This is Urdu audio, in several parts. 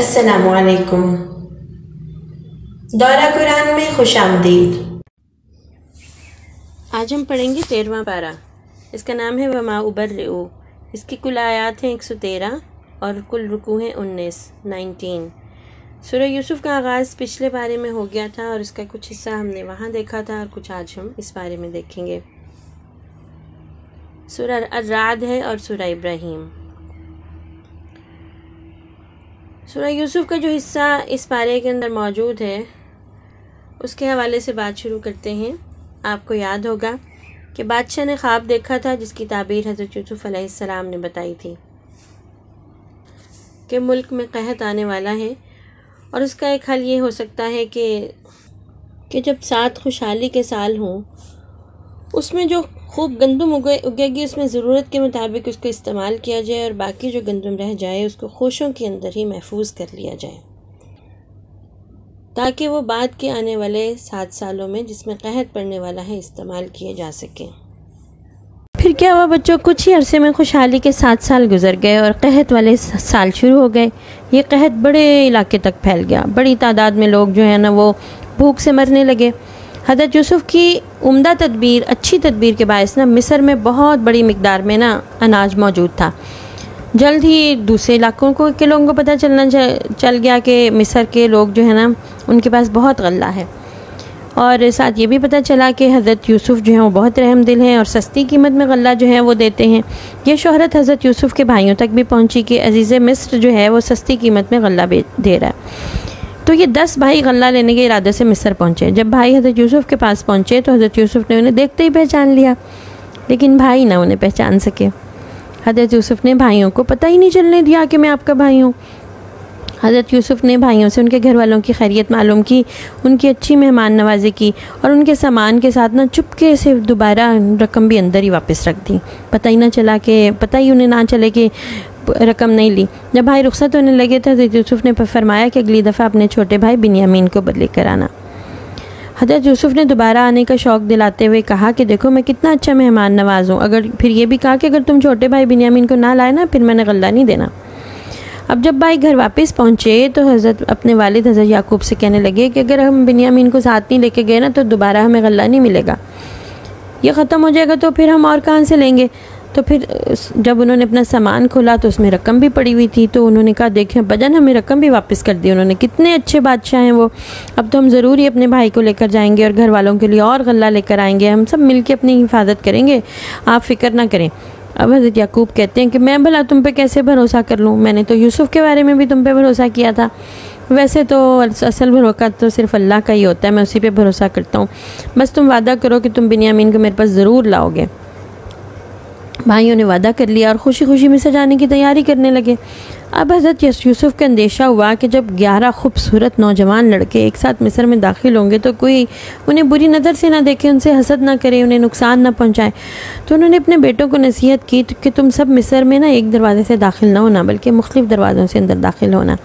السلام علیکم۔ دورہ قرآن میں خوش آمدید۔ آج ہم پڑھیں گے 13واں پارہ۔ اس کا نام ہے وما ابرئ۔ اس کی کل آیات ہیں 113 اور کل رکوع ہیں 19۔ سورہ یوسف کا آغاز پچھلے پارے میں ہو گیا تھا اور اس کا کچھ حصہ ہم نے وہاں دیکھا تھا اور کچھ آج ہم اس پارے میں دیکھیں گے۔ سورہ الرعد ہے اور سورہ ابراہیم۔ سورہ یوسف کا جو حصہ اس پارے کے اندر موجود ہے اس کے حوالے سے بات شروع کرتے ہیں۔ آپ کو یاد ہوگا کہ بادشاہ نے خواب دیکھا تھا جس کی تعبیر حضرت یوسف علیہ السلام نے بتائی تھی کہ ملک میں قحط آنے والا ہے اور اس کا ایک حل یہ ہو سکتا ہے کہ جب 7 خوشحالی کے سال ہوں اس میں جو خوب گندم اگے گی اس میں ضرورت کے مطابق اس کو استعمال کیا جائے اور باقی جو گندم رہ جائے اس کو خوشوں کے اندر ہی محفوظ کر لیا جائے تاکہ وہ بعد کے آنے والے 7 سالوں میں جس میں قحط پڑنے والا ہے استعمال کیے جا سکیں۔ پھر کیا ہوا بچوں، کچھ ہی عرصے میں خوشحالی کے 7 سال گزر گئے اور قحط والے سال شروع ہو گئے۔ یہ قحط بڑے علاقے تک پھیل گیا، بڑی تعداد میں لوگ جو ہے نا وہ بھوک سے مرنے لگے۔ حضرت یوسف کی عمدہ تدبیر، اچھی تدبیر کے باعث نا مصر میں بہت بڑی مقدار میں نا اناج موجود تھا۔ جلد ہی دوسرے علاقوں کے لوگوں کو پتہ چل گیا کہ مصر کے لوگ جو ہے نا ان کے پاس بہت غلہ ہے، اور ساتھ یہ بھی پتہ چلا کہ حضرت یوسف جو ہیں وہ بہت رحم دل ہیں اور سستی قیمت میں غلہ جو ہے وہ دیتے ہیں۔ یہ شہرت حضرت یوسف کے بھائیوں تک بھی پہنچی کہ عزیز مصر جو ہے وہ سستی قیمت میں غلہ دے رہا ہے۔ تو یہ 10 بھائی غلہ لینے کے ارادے سے مصر پہنچے۔ جب بھائی حضرت یوسف کے پاس پہنچے تو حضرت یوسف نے انہیں دیکھتے ہی پہچان لیا، لیکن بھائی نہ انہیں پہچان سکے۔ حضرت یوسف نے بھائیوں کو پتہ ہی نہیں چلنے دیا کہ میں آپ کا بھائی ہوں۔ حضرت یوسف نے بھائیوں سے ان کے گھر والوں کی خیریت معلوم کی، ان کی اچھی مہمان نوازی کی اور ان کے سامان کے ساتھ نہ چپکے سے دوبارہ رقم بھی اندر ہی واپس رکھ دی۔ پتہ ہی انہیں نہ چلے کہ رقم نہیں لی۔ جب بھائی رخصت ہونے لگے تو حضرت یوسف نے فرمایا کہ اگلی دفعہ اپنے چھوٹے بھائی بنیامین کو بدلے کر آنا۔ حضرت یوسف نے دوبارہ آنے کا شوق دلاتے ہوئے کہا کہ دیکھو میں کتنا اچھا مہمان نواز ہوں، پھر یہ بھی کہا کہ اگر تم چھوٹے بھائی بنیامین کو نہ لائے نا پھر میں نے غلہ نہیں دینا۔ اب جب بھائی گھر واپس پہنچے تو حضرت اپنے والد حضرت یعقوب سے کہنے لگے کہ اگر ہم بنیامین کو ساتھ نہیں لے کے گئے نا تو دوبارہ ہمیں غلہ نہیں ملے گا، یہ ختم ہو جائے گا تو پھر ہم اور کہاں سے لیں گے۔ تو پھر جب انہوں نے اپنا سامان کھولا تو اس میں رقم بھی پڑی ہوئی تھی، تو انہوں نے کہا دیکھیں بجن ہمیں رقم بھی واپس کر دی انہوں نے، کتنے اچھے بادشاہ ہیں وہ، اب تو ہم ضرور ہی اپنے بھائی کو لے کر جائیں گے اور گھر والوں کے لیے اور غلہ لے کر آئیں گے، ہم سب مل کے اپنی حفاظت کریں گے، آپ فکر نہ کریں۔ اب حضرت یعقوب کہتے ہیں کہ میں بھلا تم پہ کیسے بھروسہ کر لوں، میں نے تو یوسف کے بارے میں بھی تم پہ بھروسہ کیا تھا، ویسے تو اصل بھروسہ تو صرف اللہ کا ہی ہوتا ہے، میں اسی پہ بھروسہ کرتا ہوں، بس تم وعدہ کرو کہ تم بنیامین کو میرے پاس ضرور لاؤ گے۔ بھائیوں نے وعدہ کر لیا اور خوشی خوشی مصر جانے کی تیاری کرنے لگے۔ اب حضرت یوسف کا اندیشہ ہوا کہ جب 11 خوبصورت نوجوان لڑکے ایک ساتھ مصر میں داخل ہوں گے تو کوئی انہیں بری نظر سے نہ دیکھے، ان سے حسد نہ کرے، انہیں نقصان نہ پہنچائے، تو انہوں نے اپنے بیٹوں کو نصیحت کی کہ تم سب مصر میں نا ایک دروازے سے داخل نہ ہونا بلکہ مختلف دروازوں سے اندر داخل ہونا۔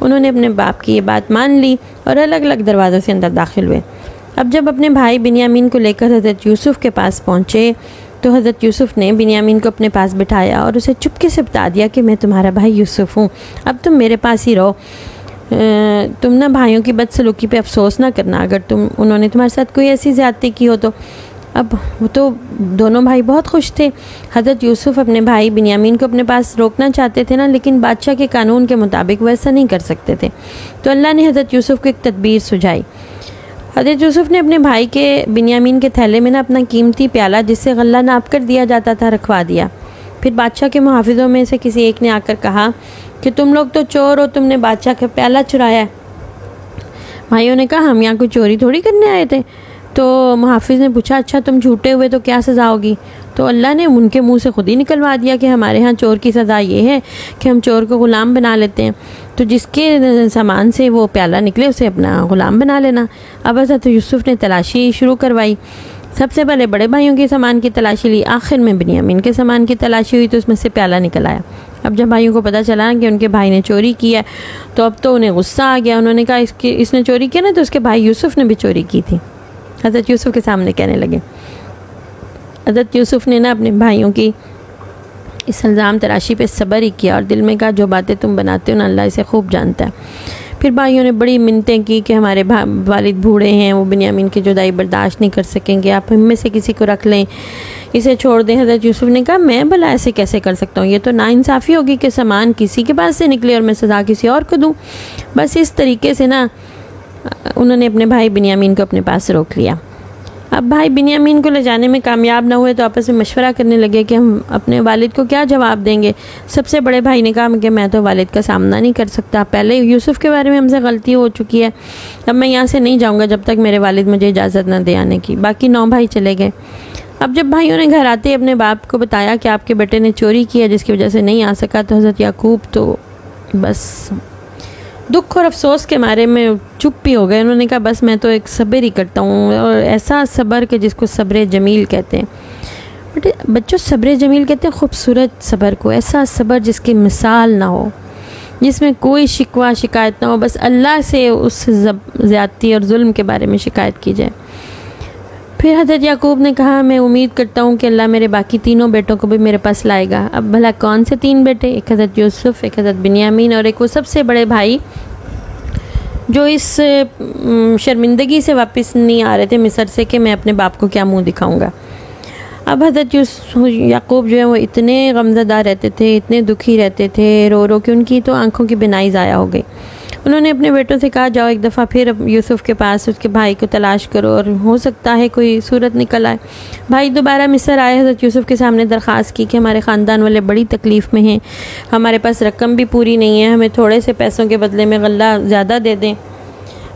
انہوں نے اپنے باپ کی یہ بات مان لی اور الگ الگ دروازوں سے اندر داخل ہوئے۔ اب جب اپنے بھائی بنیامین کو لے کر حضرت یوسف کے پاس پہنچے تو حضرت یوسف نے بنیامین کو اپنے پاس بٹھایا اور اسے چپکے سے بتا دیا کہ میں تمہارا بھائی یوسف ہوں، اب تم میرے پاس ہی رہو، تم نہ بھائیوں کی بدسلوکی پہ افسوس نہ کرنا اگر انہوں نے تمہارے ساتھ کوئی ایسی زیادتی کی ہو تو۔ اب وہ تو دونوں بھائی بہت خوش تھے۔ حضرت یوسف اپنے بھائی بنیامین کو اپنے پاس روکنا چاہتے تھے نا، لیکن بادشاہ کے قانون کے مطابق وہ ایسا نہیں کر سکتے تھے، تو اللہ نے حضرت یوسف کو ایک تدبیر سجھائی۔ حضرت یوسف نے اپنے بھائی کے بنیامین کے تھیلے میں نا اپنا قیمتی پیالہ جس سے غلہ ناپ کر دیا جاتا تھا رکھوا دیا۔ پھر بادشاہ کے محافظوں میں سے کسی ایک نے آ کر کہا کہ تم لوگ تو چور ہو، تم نے بادشاہ کا پیالہ چرایا ہے۔ بھائیوں نے کہا ہم یہاں کوئی چوری تھوڑی کرنے آئے تھے۔ تو محافظ نے پوچھا اچھا تم جھوٹے ہوئے تو کیا سزا ہوگی؟ تو اللہ نے ان کے منہ سے خود ہی نکلوا دیا کہ ہمارے ہاں چور کی سزا یہ ہے کہ ہم چور کو غلام بنا لیتے ہیں، تو جس کے سامان سے وہ پیالہ نکلے اسے اپنا غلام بنا لینا۔ اب حضرت یوسف نے تلاشی شروع کروائی، سب سے پہلے بڑے بھائیوں کے سامان کی تلاشی لی، آخر میں بنیامین کے سامان کی تلاشی ہوئی تو اس میں سے پیالہ نکل آیا۔ اب جب بھائیوں کو پتہ چلا کہ ان کے بھائی نے چوری کی ہے تو اب تو انہیں غصہ آ گیا، انہوں نے کہا اس نے چوری کیا نا تو اس کے بھائی یوسف نے بھی چوری کی تھی۔ حضرت یوسف کے سامنے کہنے لگے۔ حضرت یوسف نے نا اپنے بھائیوں کی اس الزام تراشی پہ صبر ہی کیا اور دل میں کہا جو باتیں تم بناتے ہو نا اللہ اسے خوب جانتا ہے۔ پھر بھائیوں نے بڑی منتیں کی کہ ہمارے والد بوڑھے ہیں، وہ بنیامین کی جدائی برداشت نہیں کر سکیں گے، آپ ہم میں سے کسی کو رکھ لیں، اسے چھوڑ دیں۔ حضرت یوسف نے کہا میں بھلا ایسے کیسے کر سکتا ہوں، یہ تو ناانصافی ہوگی کہ سامان کسی کے پاس سے نکلے اور میں سزا کسی اور کو دوں۔ بس اس طریقے سے نا انہوں نے اپنے بھائی بنیامین کو اپنے پاس روک لیا۔ اب بھائی بنیامین کو لے جانے میں کامیاب نہ ہوئے تو آپس میں مشورہ کرنے لگے کہ ہم اپنے والد کو کیا جواب دیں گے۔ سب سے بڑے بھائی نے کہا کہ میں تو والد کا سامنا نہیں کر سکتا، پہلے یوسف کے بارے میں ہم سے غلطی ہو چکی ہے، اب میں یہاں سے نہیں جاؤں گا جب تک میرے والد مجھے اجازت نہ دے آنے کی۔ باقی 9 بھائی چلے گئے۔ اب جب بھائیوں نے گھر آتے اپنے باپ کو بتایا کہ آپ کے بیٹے نے چوری کی ہے جس کی وجہ سے نہیں آ سکا، تو حضرت یعقوب تو بس دکھ اور افسوس کے مارے میں چپ بھی ہو گئے۔ انہوں نے کہا بس میں تو ایک صبر ہی کرتا ہوں، اور ایسا صبر کہ جس کو صبر جمیل کہتے ہیں۔ بچوں صبر جمیل کہتے ہیں خوبصورت صبر کو، ایسا صبر جس کی مثال نہ ہو، جس میں کوئی شکوہ شکایت نہ ہو، بس اللہ سے اس زیادتی اور ظلم کے بارے میں شکایت کی جائے۔ پھر حضرت یعقوب نے کہا میں امید کرتا ہوں کہ اللہ میرے باقی 3 بیٹوں کو بھی میرے پاس لائے گا۔ اب بھلا کون سے 3 بیٹے؟ ایک حضرت یوسف، ایک حضرت بنیامین، اور ایک وہ سب سے بڑے بھائی جو اس شرمندگی سے واپس نہیں آ رہے تھے مصر سے کہ میں اپنے باپ کو کیا منہ دکھاؤں گا۔ اب حضرت یعقوب جو ہے وہ اتنے غمزدہ رہتے تھے، اتنے دکھی رہتے تھے رو رو کہ ان کی تو آنکھوں کی بینائی ضائع ہو گئی۔ انہوں نے اپنے بیٹوں سے کہا جاؤ ایک دفعہ پھر یوسف کے پاس اس کے بھائی کو تلاش کرو اور ہو سکتا ہے کوئی صورت نکل آئے۔ بھائی دوبارہ مصر آئے، حضرت یوسف کے سامنے درخواست کی کہ ہمارے خاندان والے بڑی تکلیف میں ہیں، ہمارے پاس رقم بھی پوری نہیں ہے، ہمیں تھوڑے سے پیسوں کے بدلے میں غلہ زیادہ دے دیں۔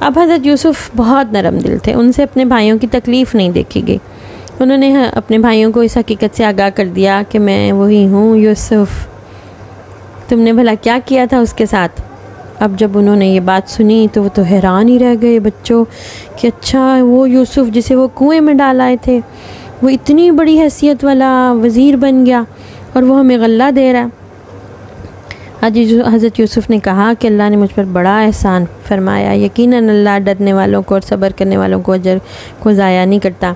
اب حضرت یوسف بہت نرم دل تھے، ان سے اپنے بھائیوں کی تکلیف نہیں دیکھی گئی۔ انہوں نے اپنے بھائیوں کو اس حقیقت سے آگاہ کر دیا کہ میں وہی ہوں یوسف، تم نے بھلا کیا کیا تھا اس کے ساتھ۔ اب جب انہوں نے یہ بات سنی تو وہ تو حیران ہی رہ گئے بچوں کہ اچھا وہ یوسف جسے وہ کنویں میں ڈال آئے تھے وہ اتنی بڑی حیثیت والا وزیر بن گیا اور وہ ہمیں غلہ دے رہا ہے۔ حضرت یوسف نے کہا کہ اللہ نے مجھ پر بڑا احسان فرمایا، یقیناً اللہ ڈرنے والوں کو اور صبر کرنے والوں کو اجر کو ضائع نہیں کرتا۔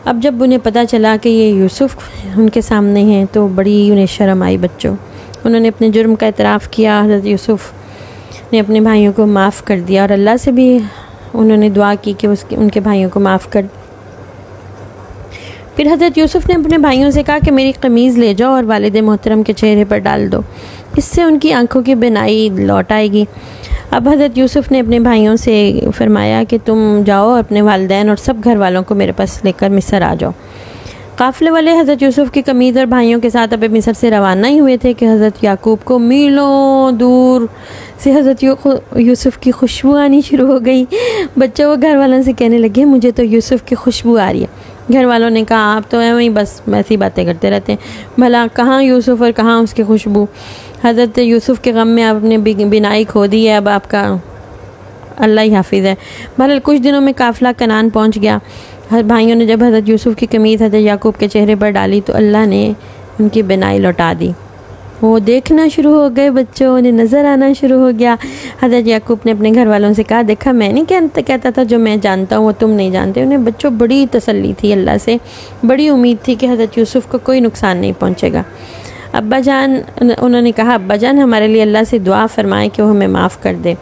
اب جب انہیں پتہ چلا کہ یہ یوسف ان کے سامنے ہیں تو بڑی انہیں شرم آئی بچوں۔ انہوں نے اپنے جرم کا اعتراف کیا، حضرت یوسف نے اپنے بھائیوں کو معاف کر دیا اور اللہ سے بھی انہوں نے دعا کی کہ ان کے بھائیوں کو معاف کر۔ پھر حضرت یوسف نے اپنے بھائیوں سے کہا کہ میری قمیض لے جاؤ اور والد محترم کے چہرے پر ڈال دو، اس سے ان کی آنکھوں کی بینائی لوٹ آئے گی۔ اب حضرت یوسف نے اپنے بھائیوں سے فرمایا کہ تم جاؤ اپنے والدین اور سب گھر والوں کو میرے پاس لے کر مصر آ جاؤ۔ قافلے والے حضرت یوسف کی قمیض اور بھائیوں کے ساتھ اب مصر سے روانہ ہی ہوئے تھے کہ حضرت یعقوب کو میلوں دور سے حضرت یوسف کی خوشبو آنی شروع ہو گئی۔ بچے وہ گھر والوں سے کہنے لگے مجھے تو یوسف کی خوشبو آ رہی ہے۔ گھر والوں نے کہا آپ تو وہیں بس ایسی باتیں کرتے رہتے ہیں، بھلا کہاں یوسف اور کہاں اس کی خوشبو۔ حضرت یوسف کے غم میں آپ نے بینائی کھو دی ہے، اب آپ کا اللہ ہی حافظ ہے۔ بہرحال کچھ دنوں میں قافلہ کنعان پہنچ گیا۔ بھائیوں نے جب حضرت یوسف کی قمیض حضرت یعقوب کے چہرے پر ڈالی تو اللہ نے ان کی بینائی لوٹا دی۔ وہ دیکھنا شروع ہو گئے بچوں، انہیں نظر آنا شروع ہو گیا۔ حضرت یعقوب نے اپنے گھر والوں سے کہا دیکھا میں نہیں کہتا تھا جو میں جانتا ہوں وہ تم نہیں جانتے۔ انہیں بچوں بڑی تسلی تھی، اللہ سے بڑی امید تھی کہ حضرت یوسف کو کوئی نقصان نہیں پہنچے گا۔ ابا جان، انہوں نے کہا ابا جان ہمارے لیے اللہ سے دعا فرمائیں کہ وہ ہمیں معاف کر دے۔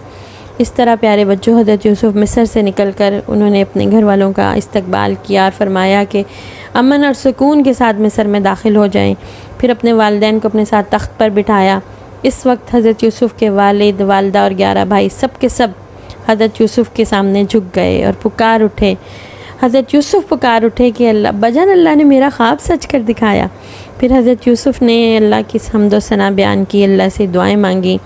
اس طرح پیارے بچوں حضرت یوسف مصر سے نکل کر انہوں نے اپنے گھر والوں کا استقبال کیا اور فرمایا کہ امن اور سکون کے ساتھ مصر میں داخل ہو جائیں۔ پھر اپنے والدین کو اپنے ساتھ تخت پر بٹھایا۔ اس وقت حضرت یوسف کے والد، والدہ اور 11 بھائی سب کے سب حضرت یوسف کے سامنے جھک گئے اور پکار اٹھے۔ حضرت یوسف پکار اٹھے کہ اللہ بجان اللہ نے میرا خواب سچ کر دکھایا۔ پھر حضرت یوسف نے اللہ کی حمد و ثنا بیان کی، اللہ سے دعائیں مانگی۔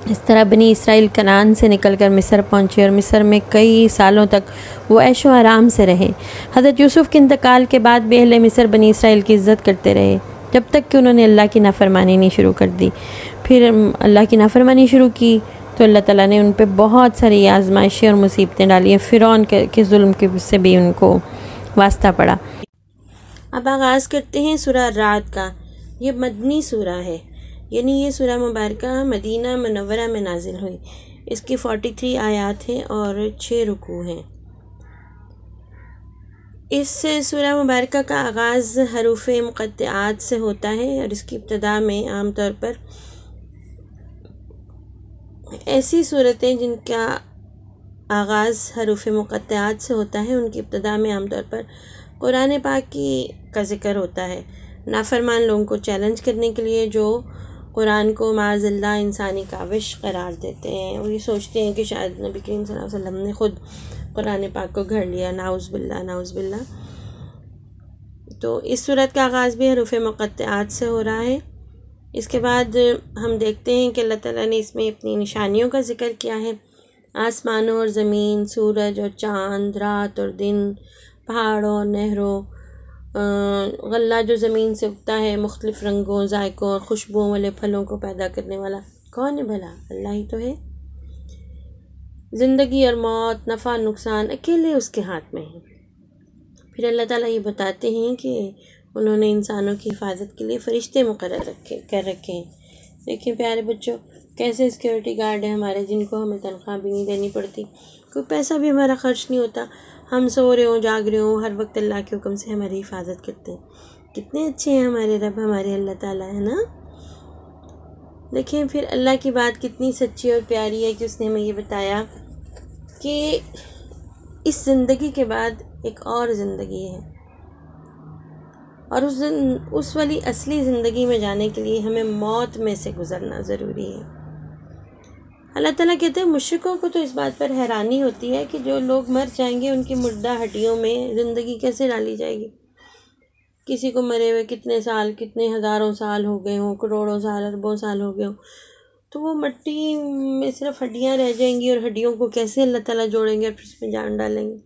اس طرح بنی اسرائیل کنعان سے نکل کر مصر پہنچے اور مصر میں کئی سالوں تک وہ عیش و آرام سے رہے۔ حضرت یوسف کے انتقال کے بعد بھی اہل مصر بنی اسرائیل کی عزت کرتے رہے جب تک کہ انہوں نے اللہ کی نافرمانی نہیں شروع کر دی۔ پھر اللہ کی نافرمانی شروع کی تو اللہ تعالیٰ نے ان پہ بہت ساری آزمائشیں اور مصیبتیں ڈالی ہیں، فرعون کے ظلم سے بھی ان کو واسطہ پڑا۔ اب آغاز کرتے ہیں سورہ رعد کا۔ یہ مدنی سورہ ہے، یعنی یہ سورہ مبارکہ مدینہ منورہ میں نازل ہوئی۔ اس کی 43 آیات ہیں اور 6 رکوع ہیں۔ اس سورہ مبارکہ کا آغاز حروف مقطعات سے ہوتا ہے، اور اس کی ابتدا میں عام طور پر ایسی صورتیں جن کا آغاز حروف مقطعات سے ہوتا ہے ان کی ابتدا میں عام طور پر قرآن پاک کا ذکر ہوتا ہے، نافرمان لوگوں کو چیلنج کرنے کے لیے جو قرآن کو معاذ اللہ انسانی کاوش قرار دیتے ہیں، اور یہ سوچتے ہیں کہ شاید نبی کریم صلی اللہ علیہ وسلم نے خود قرآن پاک کو گھڑ لیا، نعوذ باللہ نعوذ باللہ۔ تو اس صورت کا آغاز بھی حروف مقطعات سے ہو رہا ہے۔ اس کے بعد ہم دیکھتے ہیں کہ اللہ تعالیٰ نے اس میں اپنی نشانیوں کا ذکر کیا ہے، آسمانوں اور زمین، سورج اور چاند، رات اور دن، پہاڑوں اور نہروں، غلہ جو زمین سے اگتا ہے، مختلف رنگوں، ذائقوں اور خوشبوؤں والے پھلوں کو پیدا کرنے والا کون ہے بھلا؟ اللہ ہی تو ہے۔ زندگی اور موت، نفع نقصان اکیلے اس کے ہاتھ میں ہے۔ پھر اللہ تعالیٰ یہ بتاتے ہیں کہ انہوں نے انسانوں کی حفاظت کے لیے فرشتے مقرر کر رکھے ہیں۔ دیکھیں پیارے بچوں، کیسے سیکیورٹی گارڈ ہیں ہمارے، جن کو ہمیں تنخواہ بھی نہیں دینی پڑتی، کوئی پیسہ بھی ہمارا خرچ نہیں ہوتا، ہم سو رہے ہوں جاگ رہے ہوں، ہر وقت اللہ کے حکم سے ہماری حفاظت کرتے ہیں۔ کتنے اچھے ہیں ہمارے رب، ہمارے اللہ تعالیٰ، ہے نا؟ دیکھیں پھر اللہ کی بات کتنی سچی اور پیاری ہے کہ اس نے ہمیں یہ بتایا کہ اس زندگی کے بعد ایک اور زندگی ہے، اور اس والی اصلی زندگی میں جانے کے لیے ہمیں موت میں سے گزرنا ضروری ہے۔ اللہ تعالیٰ کہتے ہیں مشرکوں کو تو اس بات پر حیرانی ہوتی ہے کہ جو لوگ مر جائیں گے ان کی مردہ ہڈیوں میں زندگی کیسے ڈالی جائے گی۔ کسی کو مرے ہوئے کتنے سال، کتنے ہزاروں سال ہو گئے ہوں، کروڑوں سال، اربوں سال ہو گئے ہوں، تو وہ مٹی میں صرف ہڈیاں رہ جائیں گی، اور ہڈیوں کو کیسے اللہ تعالیٰ جوڑیں گے اور پھر اس میں جان ڈالیں گے؟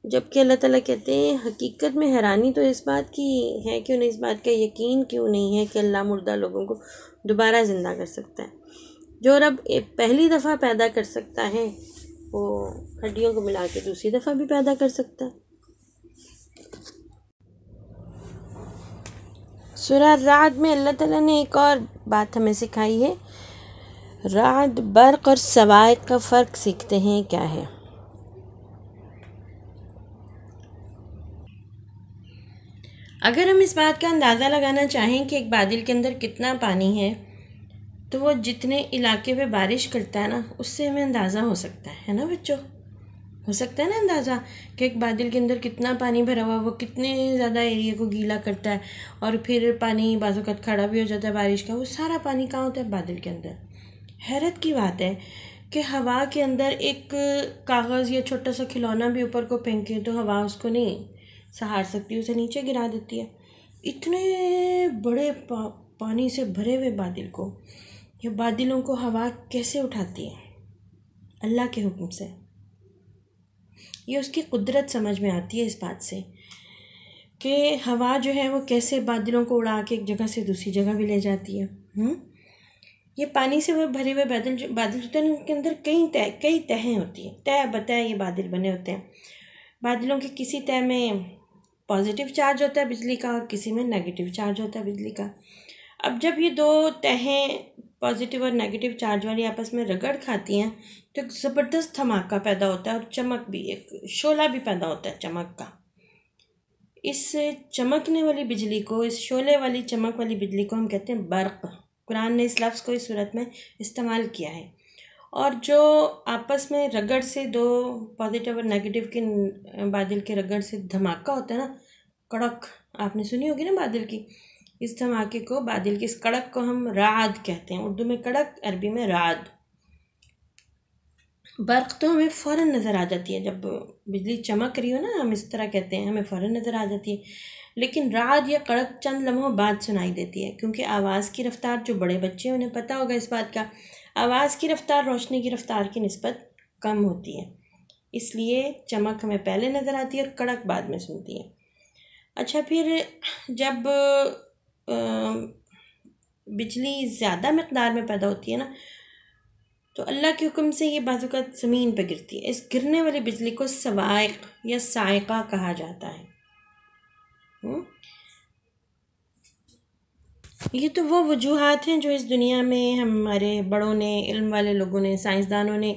جبکہ اللہ تعالیٰ کہتے ہیں حقیقت میں حیرانی تو اس بات کی ہے کہ انہیں اس بات کا یقین کیوں نہیں ہے کہ اللہ مردہ لوگوں کو دوبارہ زندہ کر سکتا ہے۔ جو رب پہلی دفعہ پیدا کر سکتا ہے وہ ہڈیوں کو ملا کے دوسری دفعہ بھی پیدا کر سکتا ہے۔ سورہ رعد میں اللہ تعالیٰ نے ایک اور بات ہمیں سکھائی ہے۔ رعد، برق اور صواعق کا فرق سیکھتے ہیں کیا ہے۔ اگر ہم اس بات کا اندازہ لگانا چاہیں کہ ایک بادل کے اندر کتنا پانی ہے تو وہ جتنے علاقے پہ بارش کرتا ہے نا، اس سے ہمیں اندازہ ہو سکتا ہے نا بچوں؟ ہو سکتا ہے نا اندازہ کہ ایک بادل کے اندر کتنا پانی بھرا ہوا، وہ کتنے زیادہ ایریا کو گیلا کرتا ہے، اور پھر پانی بعض اوقات کھڑا بھی ہو جاتا ہے بارش کا، وہ سارا پانی کہاں ہوتا ہے؟ بادل کے اندر۔ حیرت کی بات ہے کہ ہوا کے اندر ایک کاغذ یا چھوٹا سا کھلونا بھی اوپر کو پھینکے تو ہوا اس کو نہیں سہار سکتی، اسے نیچے گرا دیتی ہے۔ اتنے بڑے پانی سے بھرے ہوئے بادل کو، یہ بادلوں کو ہوا کیسے اٹھاتی ہے؟ اللہ کے حکم سے۔ یہ اس کی قدرت سمجھ میں آتی ہے اس بات سے کہ ہوا جو ہے وہ کیسے بادلوں کو اڑا کے ایک جگہ سے دوسری جگہ بھی لے جاتی ہے۔ یہ پانی سے وہ بھرے ہوئے بادل ہوتے ہیں، ان کے اندر کئی تہیں ہوتی ہیں، تہ بتہ یہ بادل بنے ہوتے ہیں۔ بادلوں کے کسی تہ میں پازیٹیو چارج ہوتا ہے بجلی کا، اور کسی میں نیگیٹیو چارج ہوتا ہے بجلی کا۔ اب جب یہ دو تہیں پازیٹیو اور نیگیٹیو چارج والی آپس میں رگڑ کھاتی ہیں تو ایک زبردست دھماکہ پیدا ہوتا ہے، اور چمک بھی، ایک شعلہ بھی پیدا ہوتا ہے چمک کا۔ اس چمکنے والی بجلی کو، اس شعلے والی چمک والی بجلی کو ہم کہتے ہیں برق۔ قرآن نے اس لفظ کو اس صورت میں استعمال کیا ہے۔ اور جو آپس میں رگڑ سے دو پازیٹیو اور نیگیٹیو کے بادل کے رگڑ سے دھماکہ ہوتا ہے نا، کڑک، آپ نے سنی ہوگی نا بادل کی، اس دھماکے کو، بادل کی اس کڑک کو ہم رعد کہتے ہیں، اردو میں کڑک، عربی میں رعد۔ برق تو ہمیں فوراً نظر آ جاتی ہے، جب بجلی چمک رہی ہو نا، ہم اس طرح کہتے ہیں، ہمیں فوراً نظر آ جاتی ہے۔ لیکن رعد یا کڑک چند لمحوں بعد سنائی دیتی ہے، کیونکہ آواز کی رفتار، جو بڑے بچے ہیں انہیں پتہ ہوگا اس بات کا، آواز کی رفتار روشنی کی رفتار کی نسبت کم ہوتی ہے، اس لیے چمک ہمیں پہلے نظر آتی ہے اور کڑک بعد میں سنتی ہے۔ اچھا، پھر جب بجلی زیادہ مقدار میں پیدا ہوتی ہے نا تو اللہ کے حکم سے یہ بعض اوقات زمین پہ گرتی ہے۔ اس گرنے والی بجلی کو صواعق یا صاعقہ کہا جاتا ہے۔ یہ تو وہ وجوہات ہیں جو اس دنیا میں ہمارے بڑوں نے، علم والے لوگوں نے، سائنسدانوں نے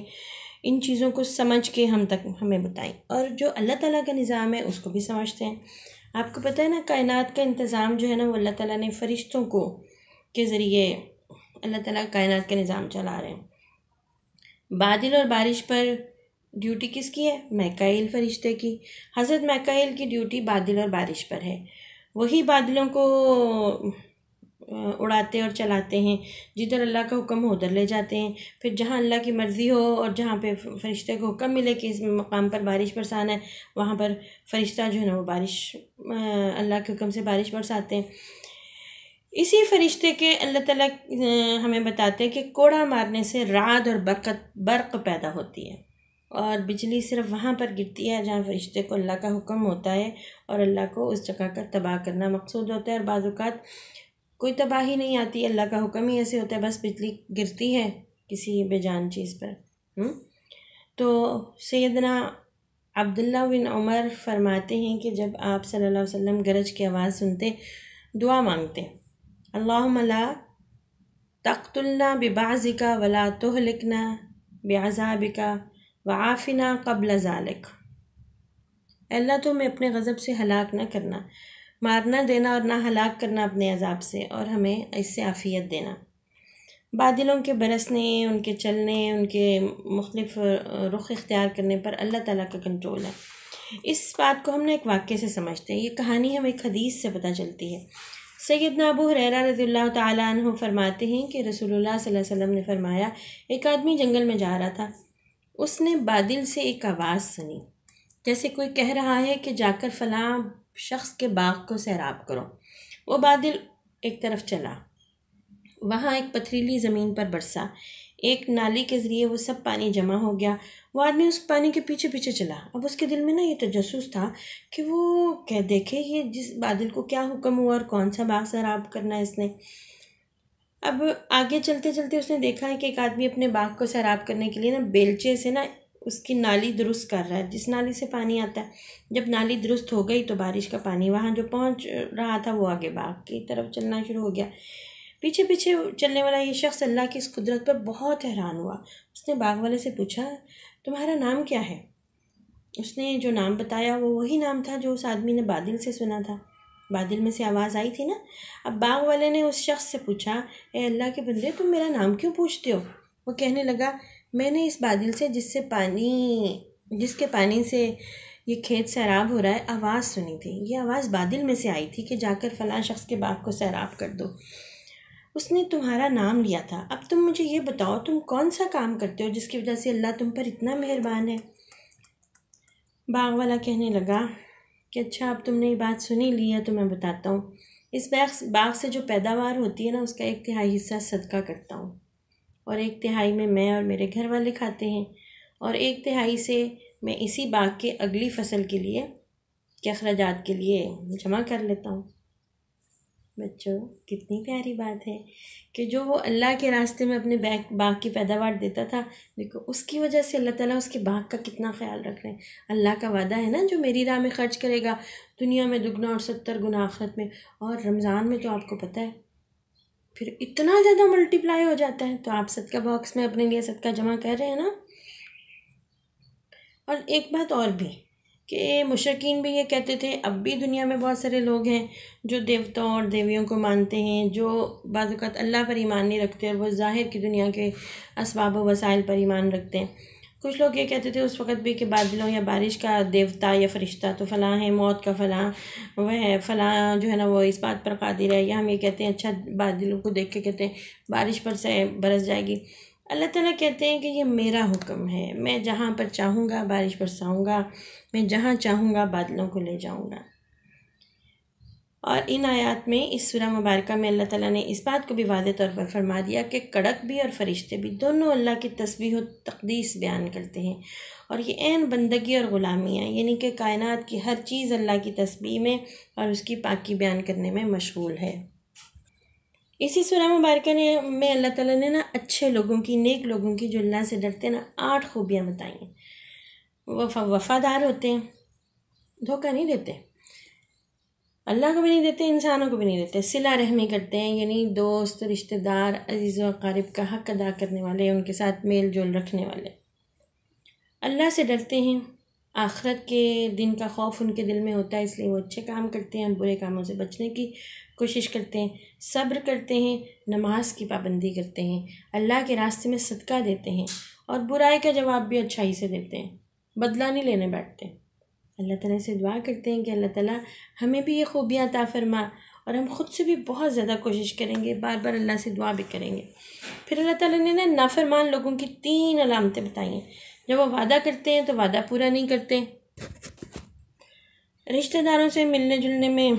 ان چیزوں کو سمجھ کے ہمیں بتائیں، اور جو اللہ تعالیٰ کا نظام ہے اس کو بھی سمجھتے ہیں۔ آپ کو پتہ ہے نا، کائنات کا انتظام جو ہے نا وہ اللہ تعالیٰ نے فرشتوں کے ذریعے اللہ تعالیٰ کائنات کا نظام چلا رہے ہیں۔ بادل اور بارش پر ڈیوٹی کس کی ہے؟ میکائیل فرشتے کی۔ حضرت میکائیل کی ڈیوٹی بادل اور بارش پر ہے، وہی بادلوں کو اڑاتے اور چلاتے ہیں، جدھر اللہ کا حکم ہو ادھر لے جاتے ہیں۔ پھر جہاں اللہ کی مرضی ہو اور جہاں پہ فرشتے کو حکم ملے کہ اس مقام پر بارش برسانا ہے، وہاں پر فرشتہ جو ہے نا وہ بارش اللہ کے حکم سے بارش برساتے ہیں۔ اسی فرشتے کے اللہ تعالیٰ ہمیں بتاتے ہیں کہ کوڑا مارنے سے رعد اور برق پیدا ہوتی ہے، اور بجلی صرف وہاں پر گرتی ہے جہاں فرشتے کو اللہ کا حکم ہوتا ہے، اور اللہ کو اس جگہ کا تباہ کرنا مقصود ہوتا ہے۔ اور بعض اوقات کوئی تباہی نہیں آتی، اللہ کا حکم ہی ایسے ہوتا ہے، بس بجلی گرتی ہے کسی بے جان چیز پر۔ تو سیدنا عبداللہ بن عمر فرماتے ہیں کہ جب آپ صلی اللہ علیہ وسلم گرج کی آواز سنتے دعا مانگتے، اللہم لا تقتلنا ببعضک ولا تہلکنا بعذابک وعافنا قبل ذالک۔ اللہ تو ہمیں اپنے غضب سے ہلاک نہ کرنا، مارنا دینا اور نہ ہلاک کرنا اپنے عذاب سے، اور ہمیں اس سے عافیت دینا۔ بادلوں کے برسنے، ان کے چلنے، ان کے مختلف رخ اختیار کرنے پر اللہ تعالیٰ کا کنٹرول ہے۔ اس بات کو ہم نے ایک واقعے سے سمجھتے ہیں، یہ کہانی ہمیں ایک حدیث سے پتہ چلتی ہے۔ سیدنا ابو ہریرہ رضی اللہ تعالیٰ عنہ فرماتے ہیں کہ رسول اللہ صلی اللہ علیہ وسلم نے فرمایا، ایک آدمی جنگل میں جا رہا تھا، اس نے بادل سے ایک آواز سنی، جیسے کوئی کہہ رہا ہے کہ جا کر فلاں شخص کے باغ کو سیراب کرو۔ وہ بادل ایک طرف چلا، وہاں ایک پتھریلی زمین پر برسا، ایک نالی کے ذریعے وہ سب پانی جمع ہو گیا۔ وہ آدمی اس پانی کے پیچھے پیچھے چلا۔ اب اس کے دل میں نا یہ تجسس تھا کہ وہ دیکھے یہ جس بادل کو کیا حکم ہوا اور کون سا باغ سیراب کرنا ہے اس نے۔ اب آگے چلتے چلتے اس نے دیکھا ہے کہ ایک آدمی اپنے باغ کو سیراب کرنے کے لیے نا بیلچے سے نا اس کی نالی درست کر رہا ہے، جس نالی سے پانی آتا ہے۔ جب نالی درست ہو گئی تو بارش کا پانی وہاں جو پہنچ رہا تھا وہ آگے باغ کی طرف چلنا شروع ہو گیا۔ پیچھے پیچھے چلنے والا یہ شخص اللہ کی اس قدرت پر بہت حیران ہوا۔ اس نے باغ والے سے پوچھا، تمہارا نام کیا ہے؟ اس نے جو نام بتایا وہ وہی نام تھا جو اس آدمی نے بادل سے سنا تھا، بادل میں سے آواز آئی تھی نا۔ اب باغ والے نے اس شخص سے پوچھا، اے اللہ کے بندے، تم میرا نام کیوں پوچھتے ہو؟ وہ کہنے لگا، میں نے اس بادل سے جس کے پانی سے یہ کھیت سیراب ہو رہا ہے آواز سنی تھی، یہ آواز بادل میں سے آئی تھی کہ جا کر فلاں شخص کے باغ کو سیراب کر دو۔ اس نے تمہارا نام لیا تھا، اب تم مجھے یہ بتاؤ تم کون سا کام کرتے ہو جس کی وجہ سے اللہ تم پر اتنا مہربان ہے؟ باغ والا کہنے لگا کہ اچھا اب تم نے یہ بات سنی لی ہے تو میں بتاتا ہوں۔ اس باغ سے جو پیداوار ہوتی ہے نا اس کا 1/3 حصہ صدقہ کرتا ہوں، اور 1/3 میں اور میرے گھر والے کھاتے ہیں، اور 1/3 سے میں اسی باغ کے اگلی فصل کے لیے کے اخراجات کے لیے جمع کر لیتا ہوں۔ بچوں کتنی پیاری بات ہے کہ جو وہ اللہ کے راستے میں اپنے باغ کی پیداوار دیتا تھا، دیکھو اس کی وجہ سے اللہ تعالیٰ اس کے باغ کا کتنا خیال رکھ رہے ہیں۔ اللہ کا وعدہ ہے نا، جو میری راہ میں خرچ کرے گا دنیا میں دگنا اور 70 گنا آخرت میں، اور رمضان میں تو آپ کو پتہ ہے پھر اتنا زیادہ ملٹیپلائی ہو جاتا ہے۔ تو آپ صدقہ باکس میں اپنے لیے صدقہ جمع کر رہے ہیں نا۔ اور ایک بات اور بھی کہ مشرکین بھی یہ کہتے تھے، اب بھی دنیا میں بہت سارے لوگ ہیں جو دیوتاؤں اور دیویوں کو مانتے ہیں، جو بعض اوقات اللہ پر ایمان نہیں رکھتے اور وہ ظاہر کی دنیا کے اسباب و وسائل پر ایمان رکھتے ہیں۔ کچھ لوگ یہ کہتے تھے اس وقت بھی کہ بادلوں یا بارش کا دیوتا یا فرشتہ تو فلاں ہے، موت کا فلاں وہ ہے، فلاں جو ہے نا وہ اس بات پر قادر ہے، یا ہم یہ کہتے ہیں اچھا بادلوں کو دیکھ کے کہتے ہیں بارش پر سے برس جائے گی۔ اللہ تعالیٰ کہتے ہیں کہ یہ میرا حکم ہے، میں جہاں پر چاہوں گا بارش برساؤں گا، میں جہاں چاہوں گا بادلوں کو لے جاؤں گا۔ اور ان آیات میں اس سورہ مبارکہ میں اللہ تعالیٰ نے اس بات کو بھی واضح طور پر فرما دیا کہ کڑک بھی اور فرشتے بھی دونوں اللہ کی تسبیح و تقدیس بیان کرتے ہیں، اور یہ عین بندگی اور غلامی ہے، یعنی کہ کائنات کی ہر چیز اللہ کی تسبیح میں اور اس کی پاکی بیان کرنے میں مشغول ہے۔ اسی سورہ مبارکہ میں اللہ تعالیٰ نے نا اچھے لوگوں کی، نیک لوگوں کی جو اللہ سے ڈرتے ہیں نا 8 خوبیاں بتائی ہیں۔ وہ وفادار ہوتے ہیں، دھوکہ نہیں دیتے، اللہ کو بھی نہیں دیتے، انسانوں کو بھی نہیں دیتے، صلہ رحمی کرتے ہیں، یعنی دوست، رشتہ دار، عزیز و اقارب کا حق ادا کرنے والے، ان کے ساتھ میل جول رکھنے والے۔ اللہ سے ڈرتے ہیں، آخرت کے دن کا خوف ان کے دل میں ہوتا ہے، اس لیے وہ اچھے کام کرتے ہیں اور برے کاموں سے بچنے کی کوشش کرتے ہیں، صبر کرتے ہیں، نماز کی پابندی کرتے ہیں، اللہ کے راستے میں صدقہ دیتے ہیں اور برائی کا جواب بھی اچھائی سے دیتے ہیں، بدلہ نہیں لینے بیٹھتے۔ اللہ تعالیٰ سے دعا کرتے ہیں کہ اللہ تعالیٰ ہمیں بھی یہ خوبیاں عطا فرما، اور ہم خود سے بھی بہت زیادہ کوشش کریں گے، بار بار اللہ سے دعا بھی کریں گے۔ پھر اللہ تعالیٰ نے نا نافرمان لوگوں کی 3 علامتیں بتائی ہیں۔ جب وہ وعدہ کرتے ہیں تو وعدہ پورا نہیں کرتے، رشتہ داروں سے ملنے جلنے میں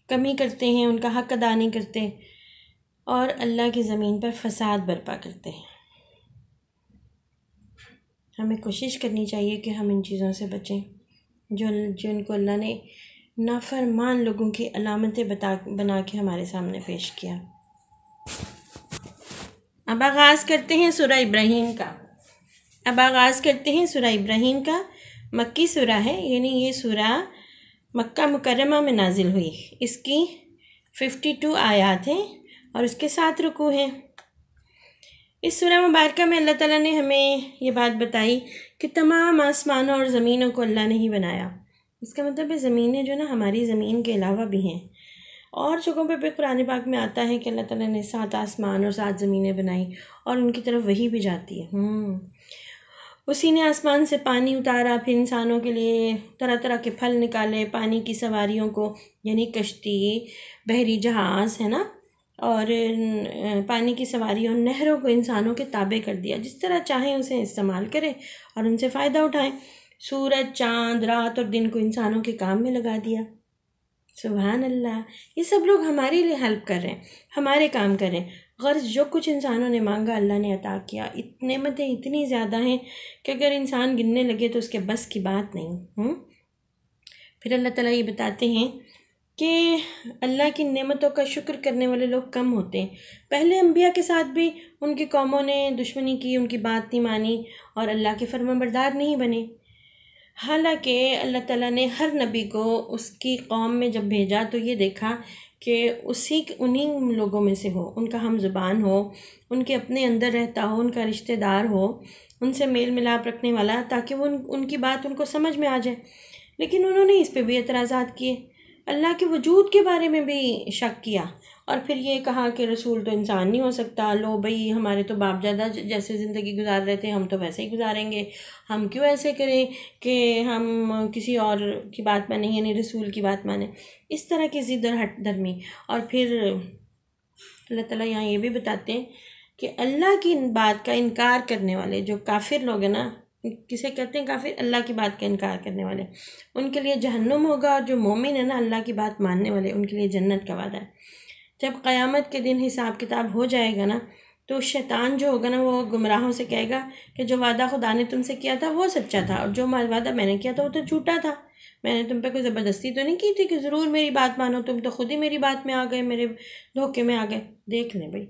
کمی کرتے ہیں، ان کا حق ادا نہیں کرتے، اور اللہ کی زمین پر فساد برپا کرتے ہیں۔ ہمیں کوشش کرنی چاہیے کہ ہم ان چیزوں سے بچیں جن کو اللہ نے نافرمان لوگوں کی علامتیں بنا کے ہمارے سامنے پیش کیا۔ اب آغاز کرتے ہیں سورہ ابراہیم کا۔ مکی سورہ ہے، یعنی یہ سورہ مکہ مکرمہ میں نازل ہوئی۔ اس کی 52 آیات ہیں اور اس کے 7 رکوع ہیں۔ اس سورہ مبارکہ میں اللہ تعالیٰ نے ہمیں یہ بات بتائی کہ تمام آسمانوں اور زمینوں کو اللہ نے ہی بنایا۔ اس کا مطلب ہے زمینیں جو نا ہماری زمین کے علاوہ بھی ہیں، اور جگہوں پہ بھی قرآن پاک میں آتا ہے کہ اللہ تعالیٰ نے 7 آسمان اور 7 زمینیں بنائی اور ان کی طرف وہی بھی جاتی ہے۔ اسی نے آسمان سے پانی اتارا، پھر انسانوں کے لیے طرح طرح کے پھل نکالے، پانی کی سواریوں کو یعنی کشتی، بحری جہاز ہے نا، اور پانی کی سواریوں نہروں کو انسانوں کے تابع کر دیا، جس طرح چاہیں اسے استعمال کریں اور ان سے فائدہ اٹھائیں۔ سورج، چاند، رات اور دن کو انسانوں کے کام میں لگا دیا۔ سبحان اللہ، یہ سب لوگ ہمارے لیے ہیلپ کر رہے ہیں، ہمارے کام کر رہے ہیں۔ غرض جو کچھ انسانوں نے مانگا اللہ نے عطا کیا۔ نعمتیں اتنی زیادہ ہیں کہ اگر انسان گننے لگے تو اس کے بس کی بات نہیں۔ پھر اللہ تعالیٰ یہ بتاتے ہیں کہ اللہ کی نعمتوں کا شکر کرنے والے لوگ کم ہوتے ہیں۔ پہلے انبیاء کے ساتھ بھی ان کی قوموں نے دشمنی کی، ان کی بات نہیں مانی اور اللہ کے فرما بردار نہیں بنے۔ حالانکہ اللہ تعالیٰ نے ہر نبی کو اس کی قوم میں جب بھیجا تو یہ دیکھا کہ انہی لوگوں میں سے ہو، ان کا ہم زبان ہو، ان کے اپنے اندر رہتا ہو، ان کا رشتہ دار ہو، ان سے میل ملاپ رکھنے والا، تاکہ وہ ان کی بات ان کو سمجھ میں آ جائے۔ لیکن انہوں نے اس پہ بھی اعتراضات کیے، اللہ کے وجود کے بارے میں بھی شک کیا، اور پھر یہ کہا کہ رسول تو انسان نہیں ہو سکتا، لو بھئی ہمارے تو باپ دادا جیسے زندگی گزار رہے تھے ہم تو ویسے ہی گزاریں گے، ہم کیوں ایسے کریں کہ ہم کسی اور کی بات مانیں، یعنی رسول کی بات مانیں۔ اس طرح کی ضد اور ہٹ درمی۔ اور پھر اللہ تعالیٰ یہاں یہ بھی بتاتے ہیں کہ اللہ کی بات کا انکار کرنے والے جو کافر لوگ ہیں نا، کسے کہتے ہیں کافر؟ اللہ کی بات کا انکار کرنے والے، ان کے لیے جہنم ہوگا، اور جو مومن ہے نا اللہ کی بات ماننے والے ان کے لیے جنت کا وعدہ ہے۔ جب قیامت کے دن حساب کتاب ہو جائے گا نا تو شیطان جو ہوگا نا وہ گمراہوں سے کہے گا کہ جو وعدہ خدا نے تم سے کیا تھا وہ سچا تھا، اور جو وعدہ میں نے کیا تھا وہ تو جھوٹا تھا، میں نے تم پہ کوئی زبردستی تو نہیں کی تھی کہ ضرور میری بات مانو، تم تو خود ہی میری بات میں آ گئے، میرے دھوکے میں آ گئے۔ دیکھ لیں بھائی،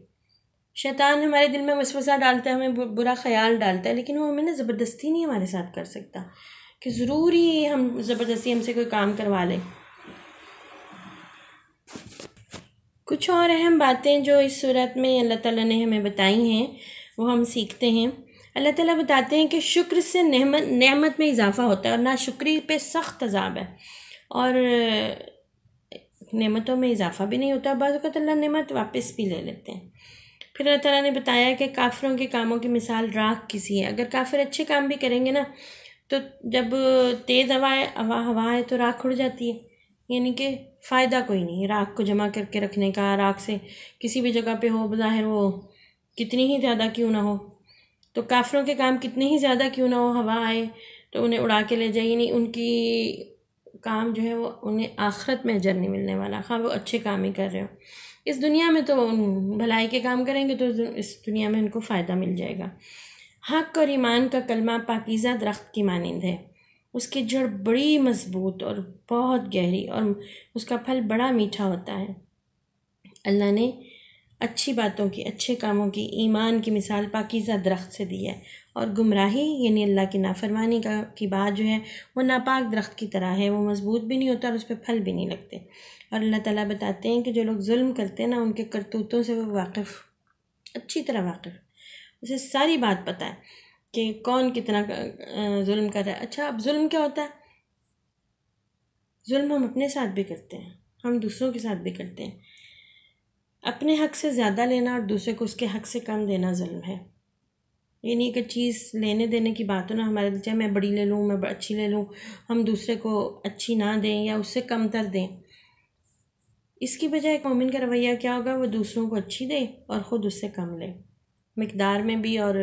شیطان ہمارے دل میں وسوسہ ڈالتا ہے، ہمیں برا خیال ڈالتا ہے، لیکن وہ ہمیں نا زبردستی نہیں ہمارے ساتھ کر سکتا کہ ضرور ہی ہم زبردستی ہم سے کوئی کام کروا لیں۔ کچھ اور اہم باتیں جو اس صورت میں اللہ تعالیٰ نے ہمیں بتائی ہیں وہ ہم سیکھتے ہیں۔ اللہ تعالیٰ بتاتے ہیں کہ شکر سے نعمت میں اضافہ ہوتا ہے، اور ناشکری پہ سخت عذاب ہے، اور نعمتوں میں اضافہ بھی نہیں ہوتا، بعض اوقات اللہ نعمت واپس بھی لے لیتے ہیں۔ پھر اللہ تعالیٰ نے بتایا کہ کافروں کے کاموں کی مثال راکھ کسی ہے۔ اگر کافر اچھے کام بھی کریں گے نا تو جب تیز ہوا ہے تو راکھ اڑ جاتی ہے، یعنی کہ فائدہ کوئی نہیں راکھ کو جمع کر کے رکھنے کا، راکھ سے کسی بھی جگہ پہ ہو بظاہر وہ کتنی ہی زیادہ کیوں نہ ہو، تو کافروں کے کام کتنے ہی زیادہ کیوں نہ ہو، ہوا آئے تو انہیں اڑا کے لے جائے، یعنی ان کی کام جو ہے وہ انہیں آخرت میں اجر نہیں ملنے والا، خواہ وہ اچھے کام ہی کر رہے ہو۔ اس دنیا میں تو بھلائی کے کام کریں گے تو اس دنیا میں ان کو فائدہ مل جائے گا۔ حق اور ایمان کا کلمہ پاکیزہ درخت کی مانند ہے، اس کی جڑ بڑی مضبوط اور بہت گہری، اور اس کا پھل بڑا میٹھا ہوتا ہے۔ اللہ نے اچھی باتوں کی، اچھے کاموں کی، ایمان کی مثال پاکیزہ درخت سے دی ہے، اور گمراہی یعنی اللہ کی نافرمانی کی بات جو ہے وہ ناپاک درخت کی طرح ہے، وہ مضبوط بھی نہیں ہوتا اور اس پہ پھل بھی نہیں لگتے۔ اور اللہ تعالیٰ بتاتے ہیں کہ جو لوگ ظلم کرتے ہیں نا ان کے کرتوتوں سے وہ واقف، اچھی طرح واقف، اسے ساری بات پتہ ہے۔ کہ کون کتنا ظلم کر رہا ہے۔ اچھا، اب ظلم کیا ہوتا ہے؟ ظلم ہم اپنے ساتھ بھی کرتے ہیں، ہم دوسروں کے ساتھ بھی کرتے ہیں۔ اپنے حق سے زیادہ لینا اور دوسرے کو اس کے حق سے کم دینا ظلم ہے۔ یہ نہیں کہ چیز لینے دینے کی بات ہو نا، ہمارے چاہے میں بڑی لے لوں، میں اچھی لے لوں، ہم دوسرے کو اچھی نہ دیں یا اس سے کم تر دیں۔ اس کی بجائے مومن کا رویہ کیا ہوگا؟ وہ دوسروں کو اچھی دے اور خود اس سے کم لے، مقدار میں بھی اور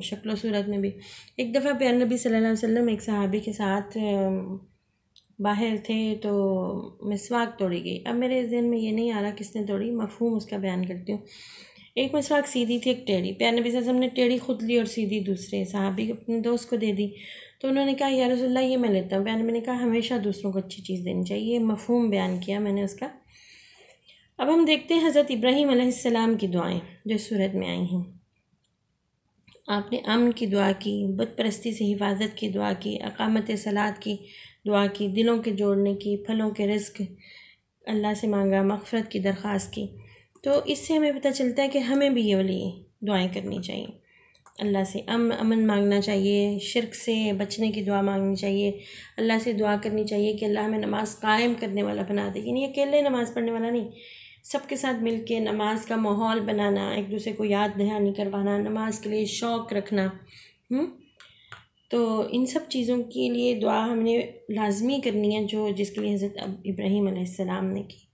شکل و صورت میں بھی۔ ایک دفعہ پیارے نبی صلی اللہ علیہ وسلم ایک صحابی کے ساتھ باہر تھے تو مسواک توڑی گئی۔ اب میرے ذہن میں یہ نہیں آ رہا کس نے توڑی، مفہوم اس کا بیان کرتی ہوں۔ ایک مسواک سیدھی تھی، ایک ٹیڑھی۔ پیارے نبی صلی اللہ علیہ وسلم نے ٹیڑھی خود لی اور سیدھی دوسرے صحابی اپنے دوست کو دے دی، تو انہوں نے کہا یا رسول اللہ یہ میں لیتا ہوں۔ پیارے نبی نے کہا ہمیشہ دوسروں کو اچھی چیز دینی چاہیے۔ یہ مفہوم بیان کیا میں نے اس کا۔ اب ہم دیکھتے ہیں حضرت ابراہیم علیہ السلام کی دعائیں جو سورت میں آئی ہیں۔ آپ نے امن کی دعا کی، بت پرستی سے حفاظت کی دعا کی، اقامت صلاۃ کی دعا کی، دلوں کے جوڑنے کی، پھلوں کے رزق اللہ سے مانگا، مغفرت کی درخواست کی۔ تو اس سے ہمیں پتہ چلتا ہے کہ ہمیں بھی یہ والی دعائیں کرنی چاہیے، اللہ سے امن مانگنا چاہیے، شرک سے بچنے کی دعا مانگنی چاہیے، اللہ سے دعا کرنی چاہیے کہ اللہ ہمیں نماز قائم کرنے والا بنا دے۔ یعنی اکیلے نماز پڑھنے والا نہیں، سب کے ساتھ مل کے نماز کا ماحول بنانا، ایک دوسرے کو یاد دہانی کروانا، نماز کے لیے شوق رکھنا۔ تو ان سب چیزوں کے لیے دعا ہم نے لازمی کرنی ہے جس کے لیے حضرت ابراہیم علیہ السلام نے کی۔